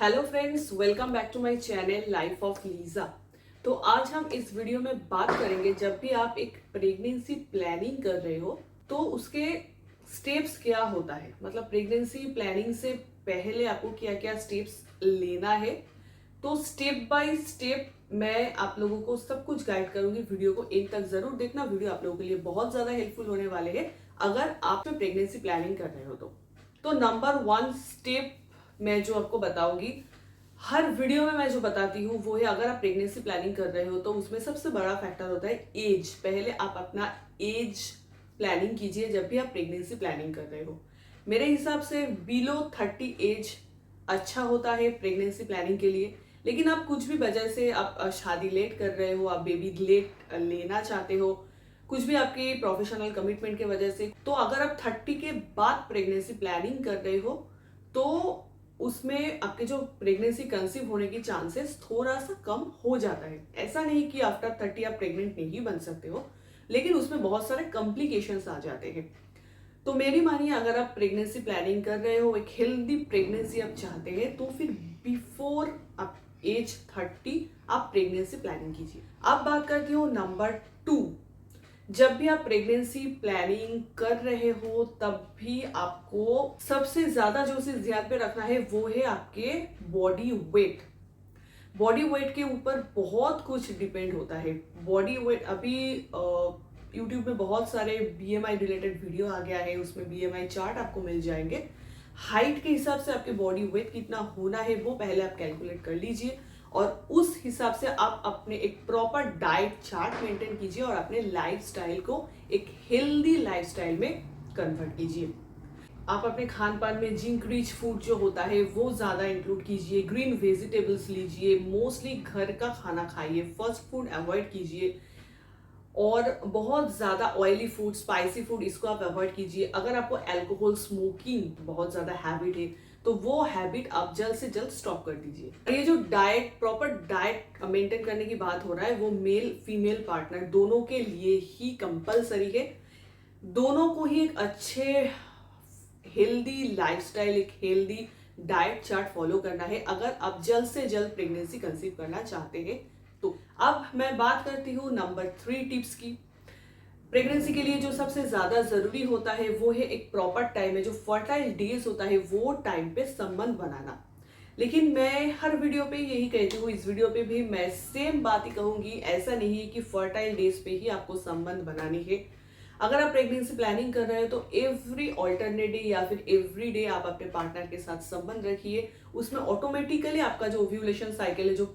Hello friends, welcome back to my channel life of Liza. तो आज हम इस वीडियो में बात करेंगे, जब भी आप एक प्रेगनेंसी प्लानिंग कर रहे हो तो उसके स्टेप्स क्या होता है। मतलब प्रेगनेंसी प्लानिंग से पहले आपको क्या क्या स्टेप्स लेना है। तो स्टेप बाय स्टेप मैं आप लोगों को सब कुछ गाइड करूंगी। वीडियो को एंड तक जरूर देखना, वीडियो आप लोगों के लिए बहुत ज्यादा हेल्पफुल होने वाले हैं अगर आप प्रेगनेंसी प्लानिंग कर रहे हो तो नंबर 1 स्टेप मैं जो आपको बताऊंगी, हर वीडियो में मैं जो बताती हूँ वो है, अगर आप प्रेगनेंसी प्लानिंग कर रहे हो तो उसमें सबसे बड़ा फैक्टर होता है एज। पहले आप अपना एज प्लानिंग कीजिए जब भी आप प्रेगनेंसी प्लानिंग कर रहे हो। मेरे हिसाब से बिलो 30 एज अच्छा होता है प्रेगनेंसी प्लानिंग के लिए। लेकिन आप कुछ भी वजह से आप शादी लेट कर रहे हो, आप बेबी लेट लेना चाहते हो, कुछ भी आपकी प्रोफेशनल कमिटमेंट के वजह से, तो अगर आप 30 के बाद प्रेगनेंसी प्लानिंग कर रहे हो तो उसमें आपके जो प्रेगनेंसी कंसीव होने की चांसेस थोड़ा सा कम हो जाता है। ऐसा नहीं कि आफ्टर 30 आप प्रेग्नेंट नहीं बन सकते हो, लेकिन उसमें बहुत सारे कॉम्प्लिकेशंस आ जाते हैं। तो मेरी मानिए, अगर आप प्रेगनेंसी प्लानिंग कर रहे हो, एक हेल्दी प्रेगनेंसी आप चाहते हैं, तो फिर बिफोर आप एज 30 आप प्रेगनेंसी प्लानिंग कीजिए। अब बात करती हूँ नंबर 2। जब भी आप प्रेगनेंसी प्लानिंग कर रहे हो तब भी आपको सबसे ज्यादा जो चीज ध्यान पे रखना है वो है आपके बॉडी वेट। बॉडी वेट के ऊपर बहुत कुछ डिपेंड होता है। बॉडी वेट अभी यूट्यूब में बहुत सारे बीएमआई रिलेटेड वीडियो आ गया है, उसमें बीएमआई चार्ट आपको मिल जाएंगे। हाइट के हिसाब से आपके बॉडी वेट कितना होना है वो पहले आप कैलकुलेट कर लीजिए, और उस हिसाब से आप अपने एक प्रॉपर डाइट चार्ट मेंटेन कीजिए और अपने लाइफस्टाइल को एक हेल्दी लाइफस्टाइल में कन्वर्ट कीजिए। आप अपने खान पान में जिंक रिच फूड जो होता है वो ज्यादा इंक्लूड कीजिए, ग्रीन वेजिटेबल्स लीजिए, मोस्टली घर का खाना खाइए, फास्ट फूड अवॉइड कीजिए, और बहुत ज्यादा ऑयली फूड, स्पाइसी फूड इसको आप अवॉइड कीजिए। अगर आपको अल्कोहल स्मोकिंग बहुत ज्यादा हैबिट है तो वो हैबिट आप जल्द से जल्द स्टॉप कर दीजिए। ये जो डाइट, प्रॉपर डाइट मेंटेन करने की बात हो रहा है वो मेल फीमेल पार्टनर दोनों के लिए ही कंपलसरी है। दोनों को ही एक अच्छे हेल्दी लाइफस्टाइल, एक हेल्दी डाइट चार्ट फॉलो करना है अगर आप जल्द से जल्द प्रेगनेंसी कंसीव करना चाहते हैं। तो अब मैं बात करती हूँ नंबर 3 टिप्स की। प्रेगनेंसी के लिए जो सबसे ज्यादा जरूरी होता है वो है एक प्रॉपर टाइम है, जो फर्टाइल डेज होता है वो टाइम पे संबंध बनाना। लेकिन मैं हर वीडियो पे यही कहती हूँ, इस वीडियो पे भी मैं सेम बात ही कहूंगी। ऐसा नहीं है कि फर्टाइल डेज पे ही आपको संबंध बनानी है। अगर आप प्रेगनेंसी प्लानिंग कर रहे हो तो एवरी ऑल्टरनेट डे या फिर एवरी डे आप अपने पार्टनर के साथ संबंध रखिए। उसमें ऑटोमेटिकली आपका जो ओव्यूलेशन साइकिल है, जो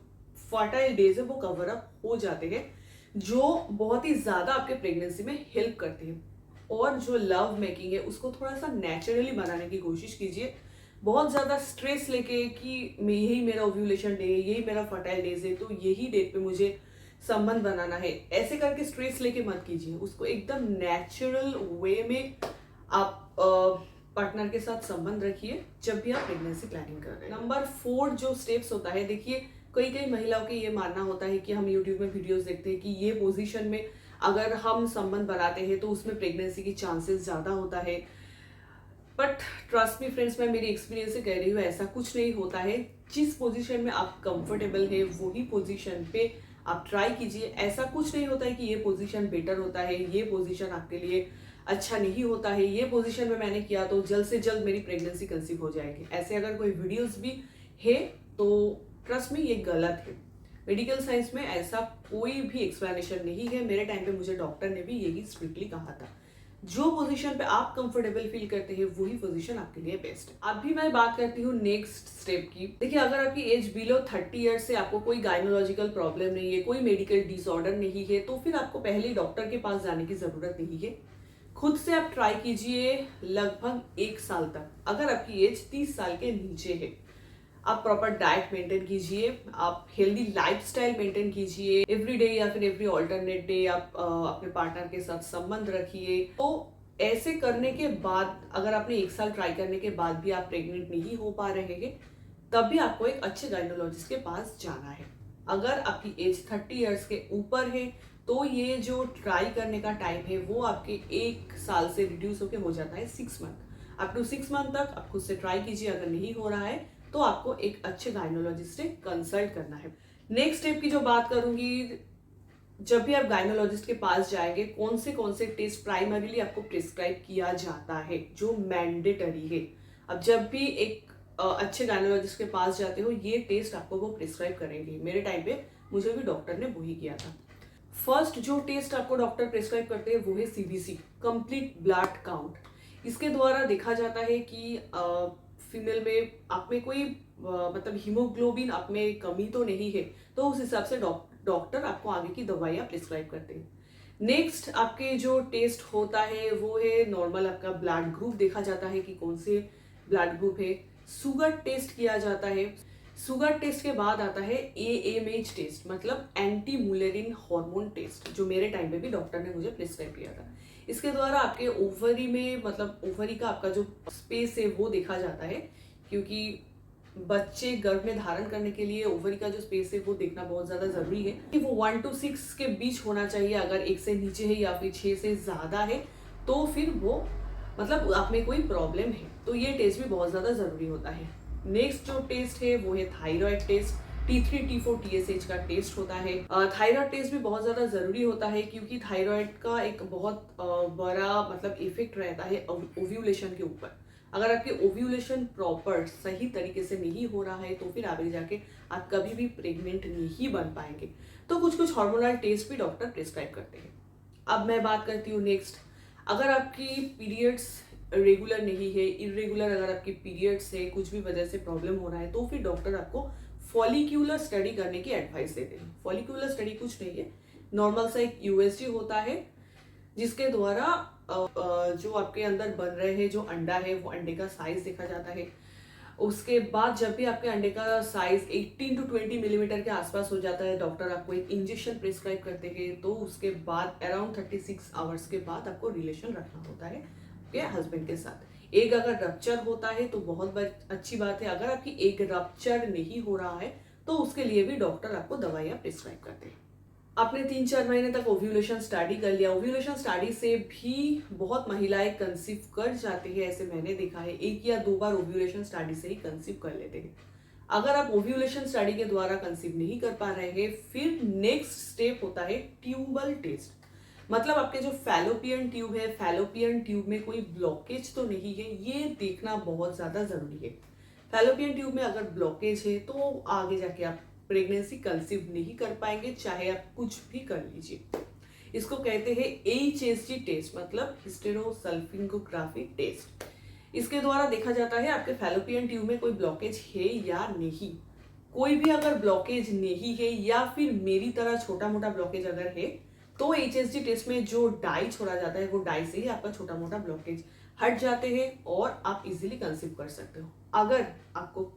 फर्टाइल डेज है, वो कवर अप हो जाते हैं, जो बहुत ही ज्यादा आपके प्रेगनेंसी में हेल्प करते हैं। और जो लव मेकिंग है उसको थोड़ा सा नेचुरली बनाने की कोशिश कीजिए। बहुत ज्यादा स्ट्रेस लेके कि यही मेरा ओव्यूलेशन डे है, यही मेरा फर्टाइल डेज है, तो यही डेट पे मुझे संबंध बनाना है, ऐसे करके स्ट्रेस लेके मत कीजिए। उसको एकदम नेचुरल वे में आप पार्टनर के साथ संबंध रखिए जब भी आप प्रेगनेंसी प्लानिंग कर रहे हैं। नंबर 4 जो स्टेप्स होता है, देखिए कई कई महिलाओं के ये मानना होता है कि हम यूट्यूब में वीडियोस देखते हैं कि ये पोजीशन में अगर हम संबंध बनाते हैं तो उसमें प्रेगनेंसी की चांसेस ज्यादा होता है। बट ट्रस्ट मी फ्रेंड्स, मैं मेरी एक्सपीरियंस से कह रही हूँ, ऐसा कुछ नहीं होता है। जिस पोजीशन में आप कंफर्टेबल है वही पोजीशन पे आप ट्राई कीजिए। ऐसा कुछ नहीं होता है कि ये पोजीशन बेटर होता है, ये पोजीशन आपके लिए अच्छा नहीं होता है, ये पोजीशन में मैंने किया तो जल्द से जल्द मेरी प्रेगनेंसी कंसीव हो जाएगी। ऐसे अगर कोई वीडियोस भी है तो ट्रस्ट मी, ये गलत है। मेडिकल साइंस में ऐसा कोई भी एक्सप्लेनेशन नहीं है। मेरे टाइम पे मुझे डॉक्टर ने भी यही स्ट्रिक्टली कहा था, जो पोजीशन पे आप कंफर्टेबल फील करते हैं वही पोजीशन आपके लिए बेस्ट है। अभी मैं बात करती हूँ नेक्स्ट स्टेप की। देखिए, अगर आपकी एज बिलो 30 ईयर्स से आपको कोई गायनोलॉजिकल प्रॉब्लम नहीं है, कोई मेडिकल डिसऑर्डर नहीं है, तो फिर आपको पहले डॉक्टर के पास जाने की जरूरत नहीं है। खुद से आप ट्राई कीजिए लगभग 1 साल तक। अगर आपकी एज 30 साल के नीचे है, आप प्रॉपर डाइट मेंटेन कीजिए, आप हेल्दी लाइफस्टाइल मेंटेन कीजिए, एवरी डे या फिर एवरी ऑल्टरनेट डे आप अपने पार्टनर के साथ संबंध रखिए। तो ऐसे करने के बाद, अगर आपने 1 साल ट्राई करने के बाद भी आप प्रेग्नेंट नहीं हो पा रहे हैं, तब भी आपको एक अच्छे गायनोलॉजिस्ट के पास जाना है। अगर आपकी एज 30 इयर्स के ऊपर है तो ये जो ट्राई करने का टाइम है वो आपके 1 साल से रिड्यूस होकर हो जाता है 6 मंथ। अप टू 6 मंथ तक आप खुद से ट्राई कीजिए। अगर नहीं हो रहा है तो आपको एक अच्छे गायनोलॉजिस्ट से कंसल्ट करना है। नेक्स्ट स्टेप की जो बात करूंगी, जब भी आप गायनोलॉजिस्ट के पास जाएंगे, कौन से टेस्ट प्राइमरीली आपको प्रिस्क्राइब किया जाता है जो मैंडेटरी है। अब जब भी एक अच्छे गायनोलॉजिस्ट के पास जाते हो, ये टेस्ट आपको वो प्रिस्क्राइब करेंगे। मेरे टाइम पे मुझे भी डॉक्टर ने वही किया था। फर्स्ट जो टेस्ट आपको डॉक्टर प्रिस्क्राइब करते हैं वो है सीबीसी, कंप्लीट ब्लड काउंट। इसके द्वारा देखा जाता है कि फीमेल में आप में कोई मतलब हीमोग्लोबिन आप में कमी तो नहीं है, तो उस हिसाब से डॉक्टर आपको आगे की दवाइयाँ प्रिस्क्राइब करते हैं। नेक्स्ट आपके जो टेस्ट होता है वो है नॉर्मल, आपका ब्लड ग्रुप देखा जाता है कि कौन से ब्लड ग्रुप है। शुगर टेस्ट किया जाता है। शुगर टेस्ट के बाद आता है एएमएच टेस्ट, मतलब एंटी मुलेरिन हार्मोन टेस्ट, जो मेरे टाइम पे भी डॉक्टर ने मुझे प्रिस्क्राइब किया था। इसके द्वारा आपके ओवरी में, मतलब ओवरी का आपका जो स्पेस है वो देखा जाता है, क्योंकि बच्चे गर्भ में धारण करने के लिए ओवरी का जो स्पेस है वो देखना बहुत ज्यादा जरूरी है कि वो 1 to 6 के बीच होना चाहिए। अगर 1 से नीचे है या फिर 6 से ज्यादा है तो फिर वो मतलब आप में कोई प्रॉब्लम है, तो ये टेस्ट भी बहुत ज्यादा जरूरी होता है। नेक्स्ट जो टेस्ट है वो है thyroid test. T3, T4, TSH का टेस्ट होता है। थायराइड टेस्ट भी बहुत ज्यादा जरूरी होता है, क्योंकि थायराइड का एक बहुत बड़ा मतलब इफेक्ट रहता है ओव्यूलेशन के ऊपर। अगर आपके ओव्यूलेशन प्रॉपर सही तरीके से नहीं हो रहा है तो फिर आगे जाके आप कभी भी प्रेग्नेंट नहीं बन पाएंगे। तो कुछ कुछ हार्मोनल टेस्ट भी डॉक्टर प्रिस्क्राइब करते हैं। अब मैं बात करती हूँ नेक्स्ट, अगर आपकी पीरियड्स रेगुलर नहीं है, इरेगुलर अगर आपकी पीरियड्स है, कुछ भी वजह से प्रॉब्लम हो रहा है, तो फिर डॉक्टर आपको फॉलिक्यूलर स्टडी करने की एडवाइस देते हैं। फॉलिक्यूलर स्टडी कुछ नहीं है, नॉर्मल सा एक यूएसजी होता है, जिसके द्वारा जो आपके अंदर बन रहे हैं जो अंडा है वो अंडे का साइज देखा जाता है। उसके बाद जब भी आपके अंडे का साइज 18 to 20 मिलीमीटर के आसपास हो जाता है, डॉक्टर आपको एक इंजेक्शन प्रिस्क्राइब करते हैं। तो उसके बाद अराउंड 36 आवर्स के बाद आपको रिलेशन रखना होता है आपके हस्बैंड के साथ। एग अगर रप्चर होता है तो बहुत अच्छी बात है। अगर आपकी एग रप्चर नहीं हो रहा है तो उसके लिए भी डॉक्टर आपको दवाइयाँ प्रिस्क्राइब करते हैं। आपने 3-4 महीने तक ओव्यूलेशन स्टडी कर लिया। ओव्यूलेशन स्टडी से भी बहुत महिलाएं कंसीव कर जाती है, ऐसे मैंने देखा है। 1 या 2 बार ओव्यूलेशन स्टडी से ही कंसीव कर लेते हैं। अगर आप ओव्यूलेशन स्टडी के द्वारा कंसीव नहीं कर पा रहे हैं, फिर नेक्स्ट स्टेप होता है ट्यूबल टेस्ट। मतलब आपके जो फैलोपियन ट्यूब है, फैलोपियन ट्यूब में कोई ब्लॉकेज तो नहीं है, ये देखना बहुत ज्यादा जरूरी है। फैलोपियन ट्यूब में अगर ब्लॉकेज है तो आगे जाके आप प्रेगनेंसी कंसीव नहीं कर पाएंगे, चाहे आप कुछ भी कर लीजिए। इसको कहते हैं HSG टेस्ट, मतलब हिस्टेरोसल्फिंगोग्राफी टेस्ट। इसके द्वारा देखा जाता है आपके फैलोपियन ट्यूब में कोई ब्लॉकेज है या नहीं। कोई भी अगर ब्लॉकेज नहीं है या फिर मेरी तरह छोटा मोटा ब्लॉकेज अगर है, तो HSG टेस्ट में जो डाई छोड़ा जाता है वो डाई से ही आपका छोटा मोटा ब्लॉकेज हट जाते हैं और आप इजीली कंसीव कर सकते हो। अगर आपको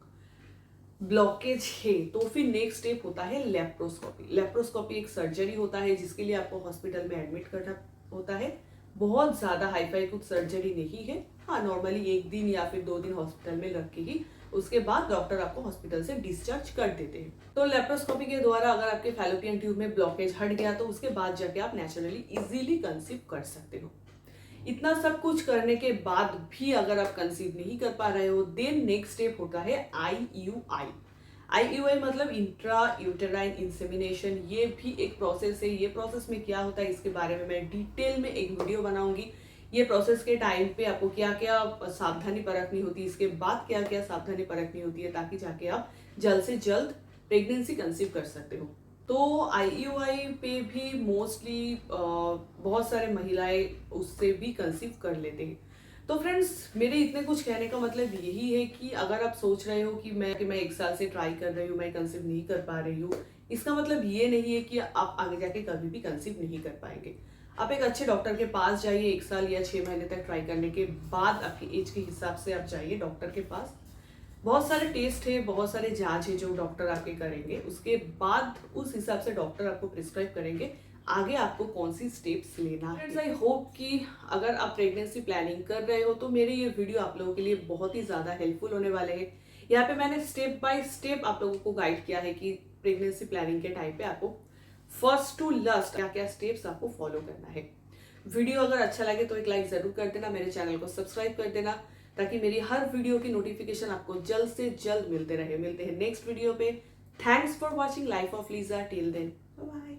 ब्लॉकेज है तो फिर नेक्स्ट स्टेप होता है लेप्रोस्कोपी। लेप्रोस्कोपी एक सर्जरी होता है जिसके लिए आपको हॉस्पिटल में एडमिट करना होता है। बहुत ज्यादा हाईफाई कुछ सर्जरी नहीं है, हाँ नॉर्मली 1 दिन या फिर 2 दिन हॉस्पिटल में रख के ही उसके बाद डॉक्टर आपको हॉस्पिटल से डिस्चार्ज कर देते हैं। तो लेप्रोस्कोपी के द्वारा अगर आपके फैलोपियन ट्यूब में ब्लॉकेज हट गया तो उसके बाद जाके आप नेचुरली इजीली कंसीव कर सकते हो। इतना सब कुछ करने के बाद भी अगर आप कंसीव नहीं कर पा रहे हो, देन नेक्स्ट स्टेप होता है IUI। IUI मतलब इंट्रा यूटेराइन इंसेमिनेशन। ये भी एक प्रोसेस है। ये प्रोसेस में क्या होता है इसके बारे में मैं डिटेल में एक वीडियो बनाऊंगी। ये प्रोसेस के टाइम पे आपको क्या क्या सावधानी बरतनी होती है, इसके बाद क्या क्या सावधानी बरतनी होती है, ताकि जाके आप जल्द से जल्द प्रेगनेंसी कंसीव कर सकते हो। तो IUI पे भी मोस्टली बहुत सारे महिलाएं उससे भी कंसीव कर लेते हैं। तो फ्रेंड्स, मेरे इतने कुछ कहने का मतलब यही है कि अगर आप सोच रहे हो कि मैं 1 साल से ट्राई कर रही हूँ, मैं कंसीव नहीं कर पा रही हूँ, इसका मतलब ये नहीं है कि आप आगे जाके कभी भी कंसीव नहीं कर पाएंगे। आप एक अच्छे डॉक्टर के पास जाइए। 1 साल या 6 महीने तक ट्राई करने के बाद आपकी एज के हिसाब से आप जाइए डॉक्टर के पास। बहुत सारे टेस्ट है, बहुत सारे जांच है जो डॉक्टर आपके करेंगे। उसके बाद उस हिसाब से डॉक्टर आपको प्रिस्क्राइब करेंगे आगे आपको कौन सी स्टेप्स लेना है। फ्रेंड्स, आई होप कि अगर आप प्रेगनेंसी प्लानिंग कर रहे हो तो मेरे ये वीडियो आप लोगों के लिए बहुत ही ज्यादा हेल्पफुल होने वाले हैं। यहाँ पे मैंने स्टेप बाय स्टेप आप लोगों को गाइड किया है कि प्रेगनेंसी प्लानिंग के टाइम पे आपको फर्स्ट टू लास्ट क्या क्या स्टेप्स आपको फॉलो करना है। वीडियो अगर अच्छा लगे तो एक लाइक जरूर कर देना, मेरे चैनल को सब्सक्राइब कर देना। ताकि मेरी हर वीडियो की नोटिफिकेशन आपको जल्द से जल्द मिलते रहे। मिलते हैं नेक्स्ट वीडियो पे। Thanks for watching life of Liza. Till then bye bye.